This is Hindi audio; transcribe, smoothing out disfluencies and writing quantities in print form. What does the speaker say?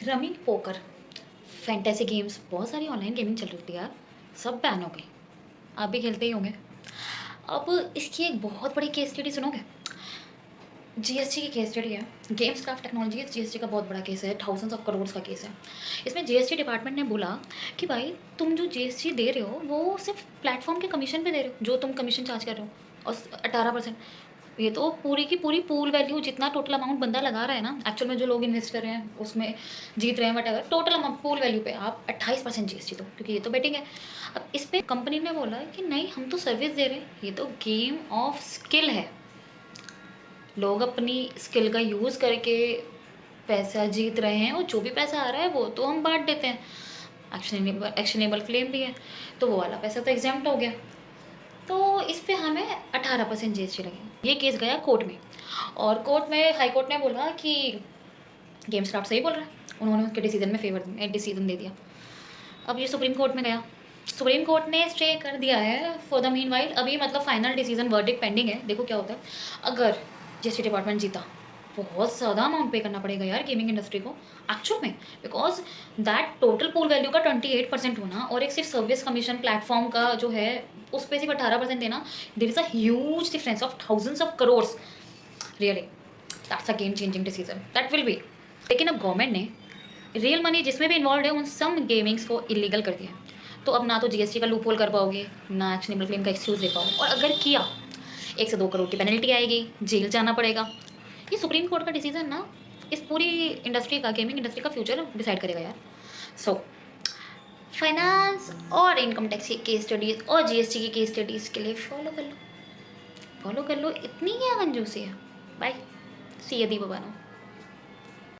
रमी पोकर, फैंटेसी गेम्स, बहुत सारी ऑनलाइन गेमिंग चल रही थी यार, सब बैन हो गई। आप भी खेलते ही होंगे। अब इसकी एक बहुत बड़ी केस स्टडी सुनोगे। जीएसटी की केस स्टडी है। गेम्स क्राफ्ट टेक्नोलॉजीज जीएसटी का बहुत बड़ा केस है, थाउजेंड्स ऑफ करोड़ का केस है। इसमें जीएसटी डिपार्टमेंट ने बोला कि भाई तुम जो जीएसटी दे रहे हो वो सिर्फ प्लेटफॉर्म के कमीशन पे दे रहे हो, जो तुम कमीशन चार्ज कर रहे हो, और 18%। ये तो पूरी की पूरी पूल वैल्यू, जितना टोटल अमाउंट बंदा लगा रहा है ना, एक्चुअल में जो लोग इन्वेस्ट कर रहे हैं उसमें जीत रहे हैं, what ever, total amount pool value पे आप 28% जीएसटी दो, क्योंकि ये तो बेटिंग है। अब इस पर कंपनी ने बोला कि नहीं, हम तो सर्विस दे रहे हैं, ये तो गेम ऑफ स्किल है, लोग अपनी स्किल का यूज़ करके पैसा जीत रहे हैं, और जो भी पैसा आ रहा है वो तो हम बांट देते हैं, एक्शनेबल क्लेम भी है, तो वो वाला पैसा तो एग्जाम्प्ट हो गया। तो इस पे हमें 18% जीएसटी लगे। ये केस गया कोर्ट में, और कोर्ट में हाई कोर्ट ने बोला कि गेम्स क्राफ्ट सही बोल रहा है, उन्होंने उसके डिसीजन में डिसीजन दे दिया। अब ये सुप्रीम कोर्ट में गया, सुप्रीम कोर्ट ने स्टे कर दिया है फॉर द मीन वाइल। अभी मतलब फाइनल डिसीजन वर्डिक्ट पेंडिंग है, देखो क्या होता है। अगर जीएसटी डिपार्टमेंट जीता, बहुत ज़्यादा अमाउंट पे करना पड़ेगा यार गेमिंग इंडस्ट्री को एक्चुअल में, because that total pool value का 28% होना, और एक सिर्फ सर्विस कमीशन प्लेटफॉर्म का जो है उस पर सिर्फ 18% देना, there is a huge difference of thousands of crores. Really that's a game changing decision that will be. लेकिन अब गवर्नमेंट ने रियल मनी जिसमें भी इन्वॉल्व है उन सम गेमिंग्स को इलीगल कर दिया, तो अब ना तो जीएसटी का लूप होल कर पाओगे, ना एक्शनेबल क्लेम का एक्सक्यूज दे पाओगे, और अगर किया 1 से 2 करोड़ की पेनल्टी आएगी, जेल जाना पड़ेगा। ये सुप्रीम कोर्ट का डिसीजन ना इस पूरी इंडस्ट्री का, गेमिंग इंडस्ट्री का फ्यूचर डिसाइड करेगा यार। सो फाइनेंस और इनकम टैक्स की केस स्टडीज और जीएसटी की केस स्टडीज़ के लिए फॉलो कर लो, इतनी क्या कंजूसी है। बाय, सी यू दी बाबा।